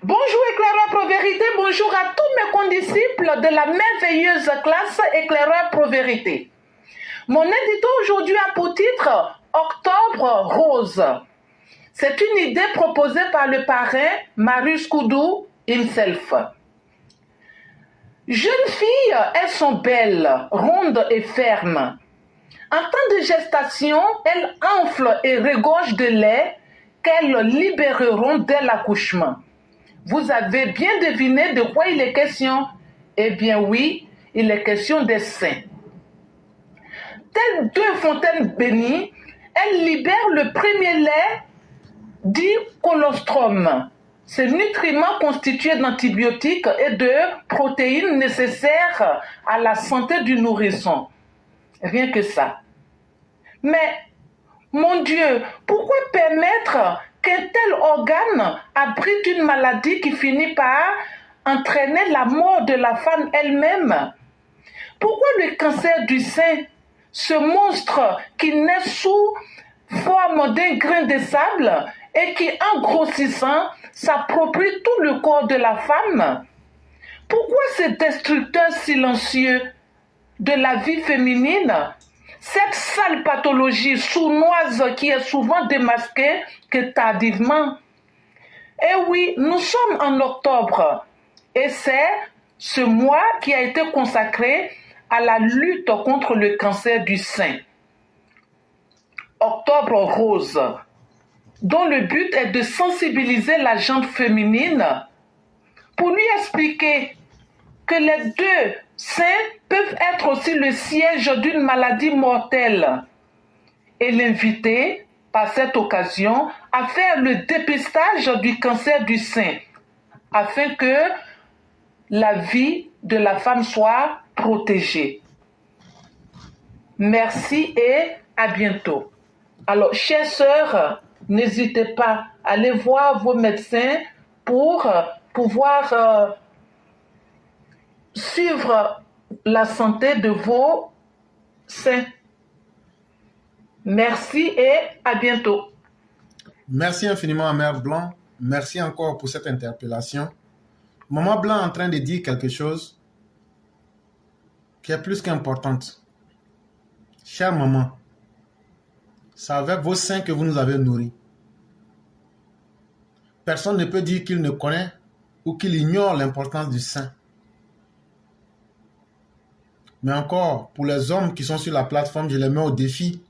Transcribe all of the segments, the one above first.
Bonjour éclaireur Pro-Vérité, bonjour à tous mes condisciples de la merveilleuse classe éclaireur Pro-Vérité. Mon édito aujourd'hui a pour titre Octobre Rose. C'est une idée proposée par le parrain Marius Koudou himself. Jeunes filles, elles sont belles, rondes et fermes. En temps de gestation, elles enflent et regorgent de lait qu'elles libéreront dès l'accouchement. Vous avez bien deviné de quoi il est question? Eh bien oui, il est question des seins. Telles deux fontaines bénies, elles libèrent le premier lait dit colostrum. Ce nutriment constitué d'antibiotiques et de protéines nécessaires à la santé du nourrisson. Rien que ça. Mais, mon Dieu, pourquoi permettre qu'un tel organe abrite une maladie qui finit par entraîner la mort de la femme elle-même? Pourquoi le cancer du sein, ce monstre qui naît sous forme d'un grain de sable et qui, en grossissant, s'approprie tout le corps de la femme? Pourquoi ce destructeur silencieux de la vie féminine, cette sale pathologie sournoise qui est souvent démasquée que tardivement? Eh oui, nous sommes en octobre et c'est ce mois qui a été consacré à la lutte contre le cancer du sein. Octobre rose, dont le but est de sensibiliser la gente féminine pour lui expliquer que les deux seins peuvent être aussi le siège d'une maladie mortelle et l'inviter, par cette occasion, à faire le dépistage du cancer du sein afin que la vie de la femme soit protégée. Merci et à bientôt. Alors, chères sœurs, n'hésitez pas à aller voir vos médecins pour pouvoir suivre la santé de vos seins. Merci et à bientôt. Merci infiniment à Mère Blanc. Merci encore pour cette interpellation. Maman Blanc est en train de dire quelque chose qui est plus qu'importante. Chère maman, c'est avec vos seins que vous nous avez nourris. Personne ne peut dire qu'il ne connaît ou qu'il ignore l'importance du sein. Mais encore, pour les hommes qui sont sur la plateforme, je les mets au défi.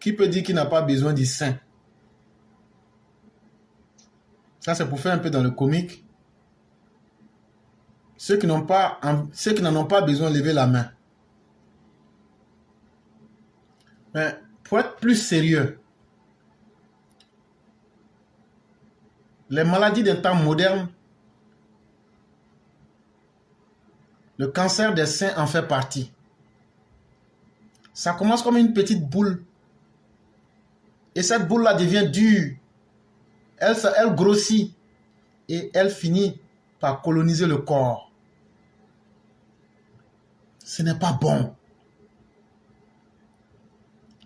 Qui peut dire qu'il n'a pas besoin du sein? Ça, c'est pour faire un peu dans le comique. Ceux qui n'en ont pas besoin, levez la main. Mais pour être plus sérieux, les maladies d'un temps moderne, le cancer des seins en fait partie. Ça commence comme une petite boule. Et cette boule-là devient dure. Elle grossit. Et elle finit par coloniser le corps. Ce n'est pas bon.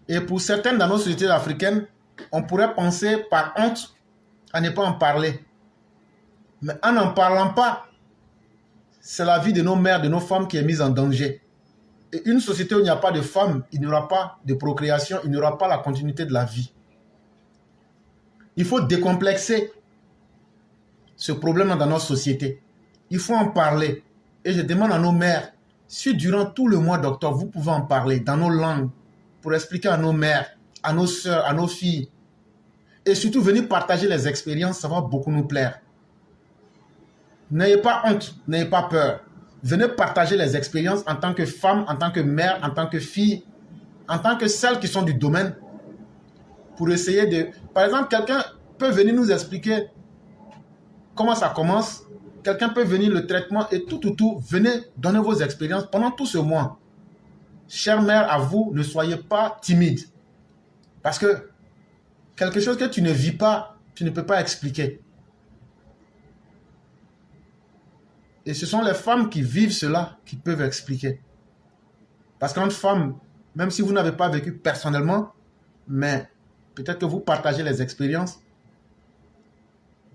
Et pour certaines dans nos sociétés africaines, on pourrait penser par honte à ne pas en parler. Mais en n'en parlant pas, c'est la vie de nos mères, de nos femmes qui est mise en danger. Et une société où il n'y a pas de femmes, il n'y aura pas de procréation, il n'y aura pas la continuité de la vie. Il faut décomplexer ce problème dans notre société. Il faut en parler. Et je demande à nos mères, si durant tout le mois d'octobre, vous pouvez en parler dans nos langues, pour expliquer à nos mères, à nos sœurs, à nos filles, et surtout venir partager les expériences, ça va beaucoup nous plaire. N'ayez pas honte, n'ayez pas peur. Venez partager les expériences en tant que femme, en tant que mère, en tant que fille, en tant que celles qui sont du domaine, pour essayer de... Par exemple, quelqu'un peut venir nous expliquer comment ça commence. Quelqu'un peut venir le traitement et tout. Venez donner vos expériences pendant tout ce mois. Chère mère, à vous, ne soyez pas timide. Parce que quelque chose que tu ne vis pas, tu ne peux pas expliquer. Et ce sont les femmes qui vivent cela qui peuvent expliquer. Parce qu'une femme, même si vous n'avez pas vécu personnellement, mais peut-être que vous partagez les expériences,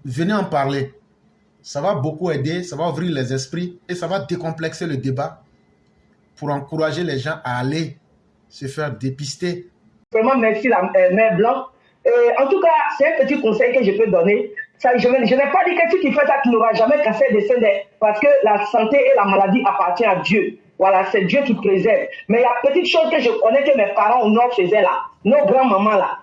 venez en parler. Ça va beaucoup aider, ça va ouvrir les esprits et ça va décomplexer le débat pour encourager les gens à aller se faire dépister. Vraiment, merci la mère Blanc. En tout cas, c'est un petit conseil que je peux donner. Ça, je n'ai pas dit que si tu fais ça, tu n'auras jamais cassé des seins, parce que la santé et la maladie appartiennent à Dieu. Voilà, c'est Dieu qui préserve. Mais il y a une petite chose que je connais que mes parents au nord faisaient là, nos grands-mamans là.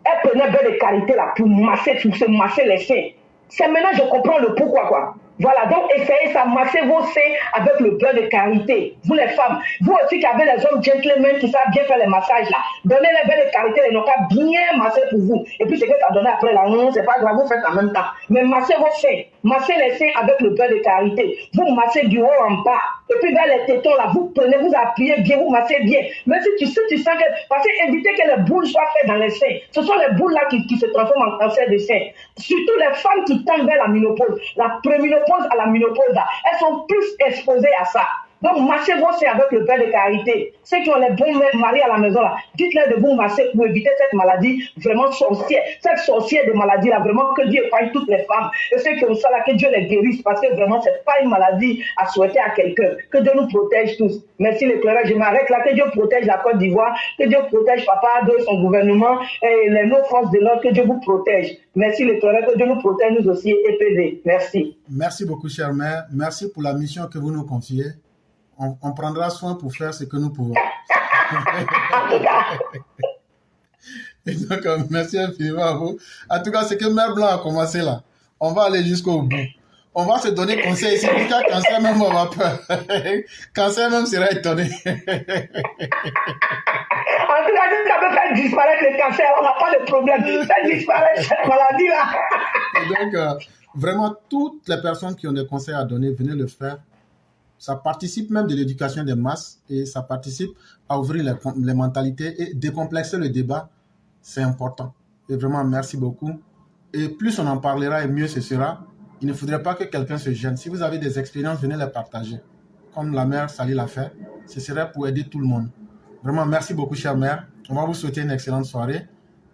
Elles prenaient beurre de karité là pour se masser les seins. C'est maintenant je comprends le pourquoi quoi. Voilà, donc essayez ça, massez vos seins avec le beurre de karité. Vous les femmes, vous aussi qui avez les hommes gentlemen qui savent bien faire les massages là, donnez les beurre de karité, les n'ont bien masser pour vous. Et puis c'est que ça donne après là, non, c'est pas grave, vous faites en même temps. Mais massez vos seins, massez les seins avec le beurre de karité. Vous massez du haut en bas. Et puis vers les tétons là, vous prenez, vous appuyez bien, vous massez bien. Même si tu sens que, parce que évitez que les boules soient faites dans les seins. Ce sont les boules là qui se transforment en cancer de sein. Surtout les femmes qui tendent vers la ménopause, la préménopause à la ménopause, là, elles sont plus exposées à ça. Donc, massez vos seins avec le beurre de karité. Ceux qui ont les bons maris à la maison, là, dites-leur de vous masser pour éviter cette maladie vraiment sorcière. Cette sorcière de maladie, là, vraiment, que Dieu épargne toutes les femmes. Et ceux qui ont ça, là, que Dieu les guérisse, parce que vraiment, c'est pas une maladie à souhaiter à quelqu'un. Que Dieu nous protège tous. Merci l'éclairage. Je m'arrête là. Que Dieu protège la Côte d'Ivoire. Que Dieu protège Papa, de son gouvernement et nos forces de l'ordre. Que Dieu vous protège. Merci l'éclairage. Que Dieu nous protège, nous aussi, EPV. Merci. Merci beaucoup, chère mère. Merci pour la mission que vous nous confiez. On prendra soin pour faire ce que nous pouvons. Et donc, merci infiniment à vous. En tout cas, c'est que Mère Blanc a commencé là. On va aller jusqu'au bout. On va se donner conseil ici. Jusqu'à Cancer même, on va peur. Cancer même sera étonné. En tout cas, si ça peut faire disparaître le cancer, on n'a pas de problème. Faire disparaître cette maladie-là. Et donc, vraiment, toutes les personnes qui ont des conseils à donner, venez le faire. Ça participe même de l'éducation des masses et ça participe à ouvrir les mentalités et décomplexer le débat. C'est important. Et vraiment, merci beaucoup. Et plus on en parlera et mieux ce sera. Il ne faudrait pas que quelqu'un se gêne. Si vous avez des expériences, venez les partager. Comme la mère Sally l'a fait, ce serait pour aider tout le monde. Vraiment, merci beaucoup, chère mère. On va vous souhaiter une excellente soirée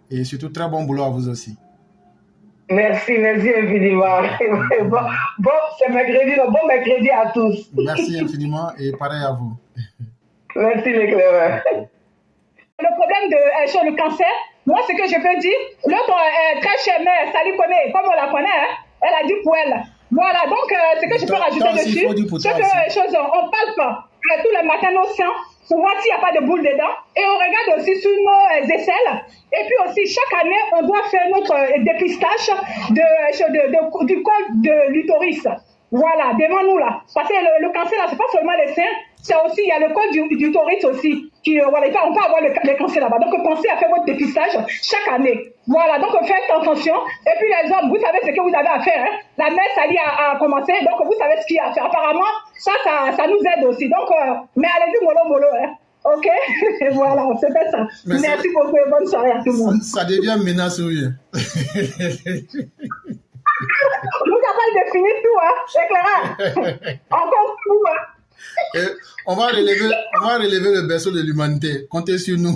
et surtout très bon boulot à vous aussi. Merci infiniment. Bon, c'est mercredi, bon mercredi à tous. Merci infiniment et pareil à vous. Merci l'éclaireur. Le problème sur le cancer, moi ce que je peux dire, l'autre très chère mère, Sally connaît, comme on la connaît, hein, elle a dit pour elle. Voilà, donc ce que je peux rajouter dessus, c'est que on palpe tous les matins nos seins pour voir s'il n'y a pas de boule dedans. Et on regarde aussi sur nos aisselles. Et puis aussi, chaque année, on doit faire notre dépistage du col de l'utérus. Voilà, devant nous là. Parce que le cancer là, c'est pas seulement les seins, c'est aussi, il y a le col du utérus aussi. Voilà, on peut avoir le cancer là-bas. Donc pensez à faire votre dépistage chaque année. Voilà, donc faites attention. Et puis les hommes, vous savez ce que vous avez à faire. Hein. La mère Sally a commencé, donc vous savez ce qu'il y a à faire. Apparemment, ça nous aide aussi. Donc, mais allez-y mollo, hein. Ok. Voilà, on se fait ça. Merci beaucoup et bonne soirée à tout le monde. Ça devient menace, oui. Vous n'avez pas défini tout, hein. Éclairage. Encore tout, hein. Et on va relever le berceau de l'humanité. Comptez sur nous.